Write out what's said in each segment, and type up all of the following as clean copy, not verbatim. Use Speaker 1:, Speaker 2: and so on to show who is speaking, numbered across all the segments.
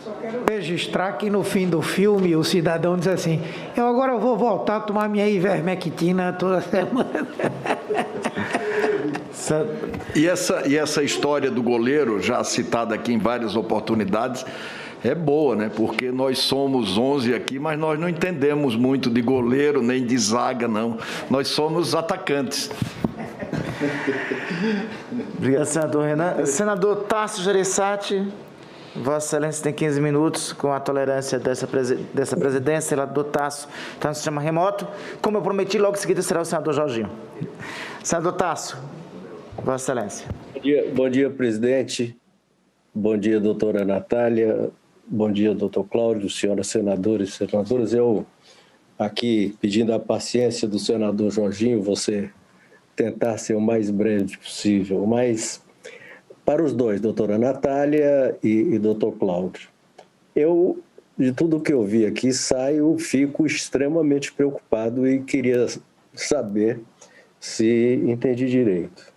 Speaker 1: Só quero registrar que no fim do filme o cidadão diz assim: eu agora vou voltar a tomar minha ivermectina toda semana.
Speaker 2: E essa história do goleiro, já citada aqui em várias oportunidades, é boa, né? Porque nós somos 11 aqui, mas nós não entendemos muito de goleiro nem de zaga, não. Nós somos atacantes.
Speaker 3: Obrigado, senador Renan. Senador Tasso Gereissati, Vossa Excelência tem 15 minutos com a tolerância dessa presidência. Senador Tasso está no sistema remoto. Como eu prometi, logo em seguida será o senador Jorginho. Senador Tasso, Vossa Excelência.
Speaker 4: Bom dia, presidente. Bom dia, doutora Natália. Bom dia, doutor Cláudio, senhoras senadoras e senadoras. Eu aqui pedindo a paciência do senador Jorginho, você tentar ser o mais breve possível, mas para os dois, doutora Natália e doutor Cláudio, eu, de tudo que eu vi aqui, fico extremamente preocupado e queria saber se entendi direito.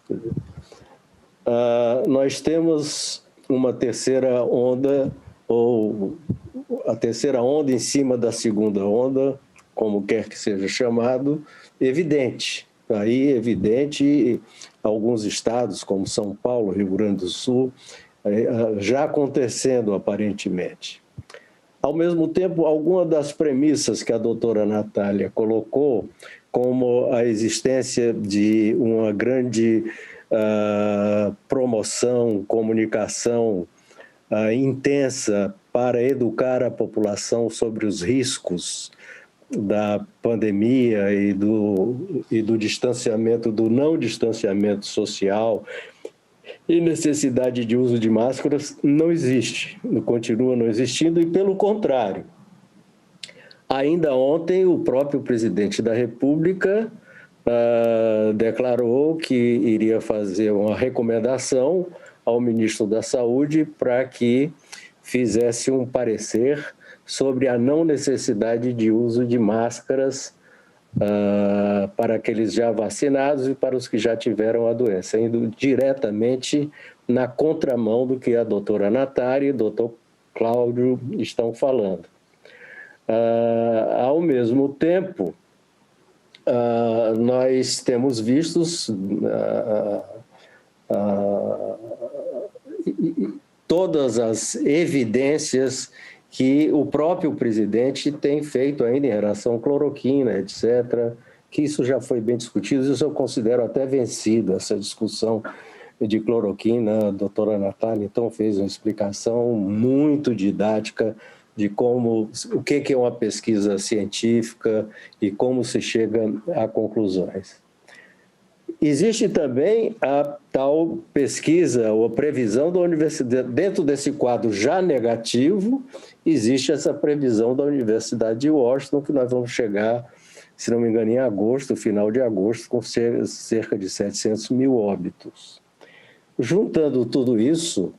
Speaker 4: Nós temos uma terceira onda, ou a terceira onda em cima da segunda onda, como quer que seja chamado, evidente. Aí, evidente, alguns estados, como São Paulo, Rio Grande do Sul, já acontecendo aparentemente. Ao mesmo tempo, algumas das premissas que a doutora Natália colocou, como a existência de uma grande promoção, comunicação intensa para educar a população sobre os riscos da pandemia e do distanciamento, do não distanciamento social e necessidade de uso de máscaras, não existe, continua não existindo, e pelo contrário. Ainda ontem, o próprio presidente da República declarou que iria fazer uma recomendação ao ministro da Saúde para que fizesse um parecer sobre a não necessidade de uso de máscaras para aqueles já vacinados e para os que já tiveram a doença, indo diretamente na contramão do que a doutora Natália e o doutor Cláudio estão falando. Ao mesmo tempo, nós temos visto todas as evidências que o próprio presidente tem feito ainda em relação à cloroquina, etc., que isso já foi bem discutido, isso eu considero até vencido, essa discussão de cloroquina. A doutora Natália, então, fez uma explicação muito didática de o que é uma pesquisa científica e como se chega a conclusões. Existe também a tal pesquisa ou previsão da universidade, dentro desse quadro já negativo, existe essa previsão da Universidade de Washington, que nós vamos chegar, se não me engano, em agosto, final de agosto, com cerca de 700 mil óbitos. Juntando tudo isso,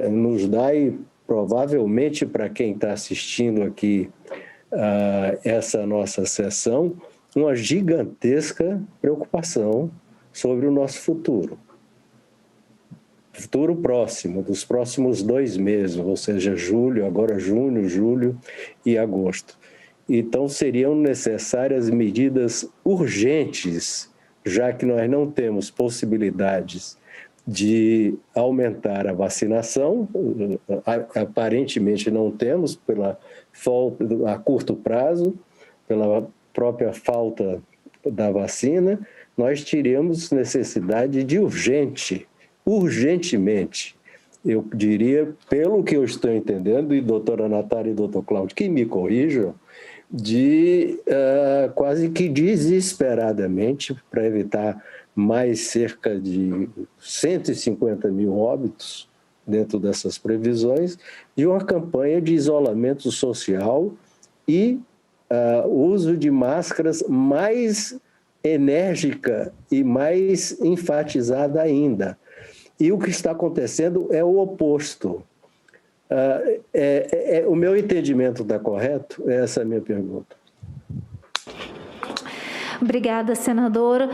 Speaker 4: nos dá, e provavelmente para quem está assistindo aqui essa nossa sessão, uma gigantesca preocupação sobre o nosso futuro próximo, dos próximos 2 meses, ou seja, julho, agora junho, julho e agosto. Então, seriam necessárias medidas urgentes, já que nós não temos possibilidades de aumentar a vacinação, aparentemente não temos, pela falta, a curto prazo, pela própria falta da vacina, nós teríamos necessidade de urgentemente, eu diria, pelo que eu estou entendendo, e doutora Natália e doutor Cláudio, que me corrijam, de quase que desesperadamente, para evitar mais cerca de 150 mil óbitos dentro dessas previsões, de uma campanha de isolamento social e uso de máscaras mais enérgica e mais enfatizada ainda. E o que está acontecendo é o oposto. O meu entendimento está correto? Essa é a minha pergunta.
Speaker 5: Obrigada, senadora.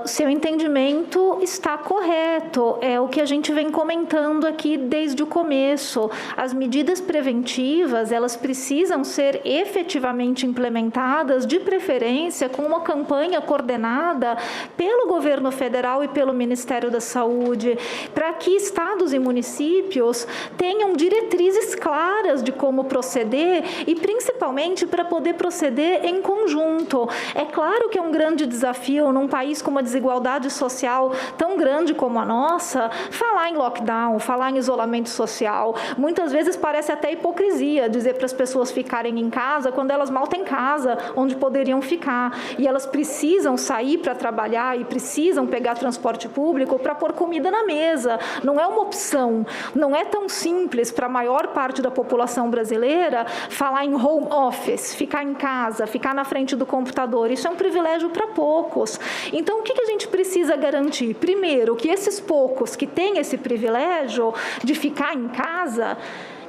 Speaker 5: Seu entendimento está correto, é o que a gente vem comentando aqui desde o começo. As medidas preventivas, elas precisam ser efetivamente implementadas, de preferência com uma campanha coordenada pelo governo federal e pelo Ministério da Saúde, para que estados e municípios tenham diretrizes claras de como proceder e principalmente para poder proceder em conjunto. É claro que é um grande desafio num país com uma desigualdade social tão grande como a nossa, falar em lockdown, falar em isolamento social. Muitas vezes parece até hipocrisia dizer para as pessoas ficarem em casa quando elas mal têm casa onde poderiam ficar. E elas precisam sair para trabalhar e precisam pegar transporte público para pôr comida na mesa. Não é uma opção. Não é tão simples para a maior parte da população brasileira falar em home office, ficar em casa, ficar na frente do computador. Isso é um privilégio para poucos. Então, o que a gente precisa garantir? Primeiro, que esses poucos que têm esse privilégio de ficar em casa,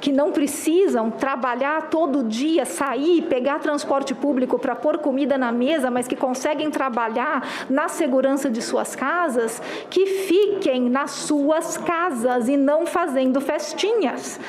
Speaker 5: que não precisam trabalhar todo dia, sair, pegar transporte público para pôr comida na mesa, mas que conseguem trabalhar na segurança de suas casas, que fiquem nas suas casas e não fazendo festinhas.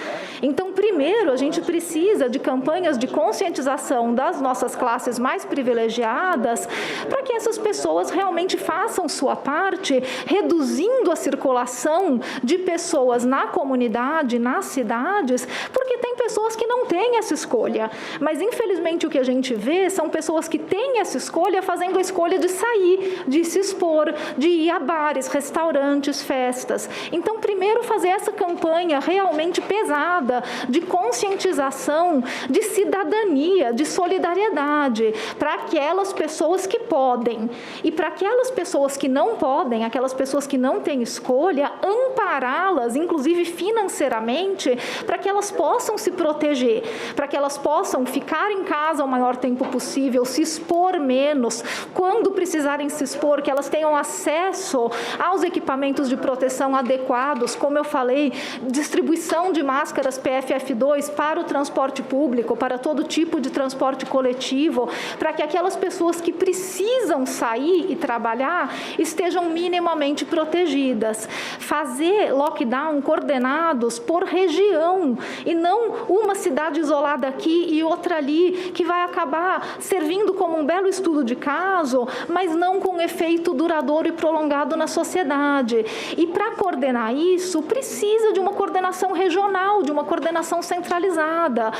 Speaker 5: Então, primeiro, a gente precisa de campanhas de conscientização das nossas classes mais privilegiadas, para que essas pessoas realmente façam sua parte, reduzindo a circulação de pessoas na comunidade, nas cidades, porque tem pessoas que não têm essa escolha, mas infelizmente o que a gente vê são pessoas que têm essa escolha fazendo a escolha de sair, de se expor, de ir a bares, restaurantes, festas. Então, primeiro fazer essa campanha realmente pesada de conscientização, de cidadania, de solidariedade, para aquelas pessoas que podem. E para aquelas pessoas que não podem, aquelas pessoas que não têm escolha, ampará-las, inclusive financeiramente, para que elas possam se proteger, para que elas possam ficar em casa o maior tempo possível, se expor menos, quando precisarem se expor, que elas tenham acesso aos equipamentos de proteção adequados, como eu falei, distribuição de máscaras PFF2 para o transporte público, para todo tipo de transporte coletivo, para que aquelas pessoas que precisam sair e trabalhar estejam minimamente protegidas. Fazer lockdown coordenados por região, e não uma cidade isolada aqui e outra ali, que vai acabar servindo como um belo estudo de caso, mas não com efeito duradouro e prolongado na sociedade. E para coordenar isso, precisa de uma coordenação regional, de uma coordenação centralizada.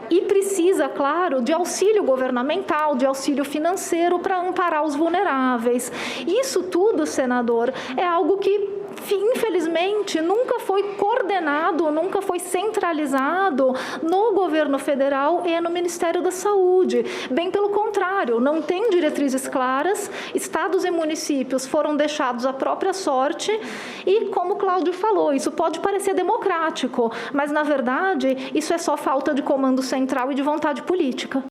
Speaker 5: E precisa, claro, de auxílio governamental, de auxílio financeiro para amparar os vulneráveis. Isso tudo, senador, é algo que infelizmente nunca foi coordenado, nunca foi centralizado no governo federal e no Ministério da Saúde. Bem pelo contrário, não tem diretrizes claras, estados e municípios foram deixados à própria sorte e, como o Cláudio falou, isso pode parecer democrático, mas na verdade isso é só falta de comando central e de vontade política.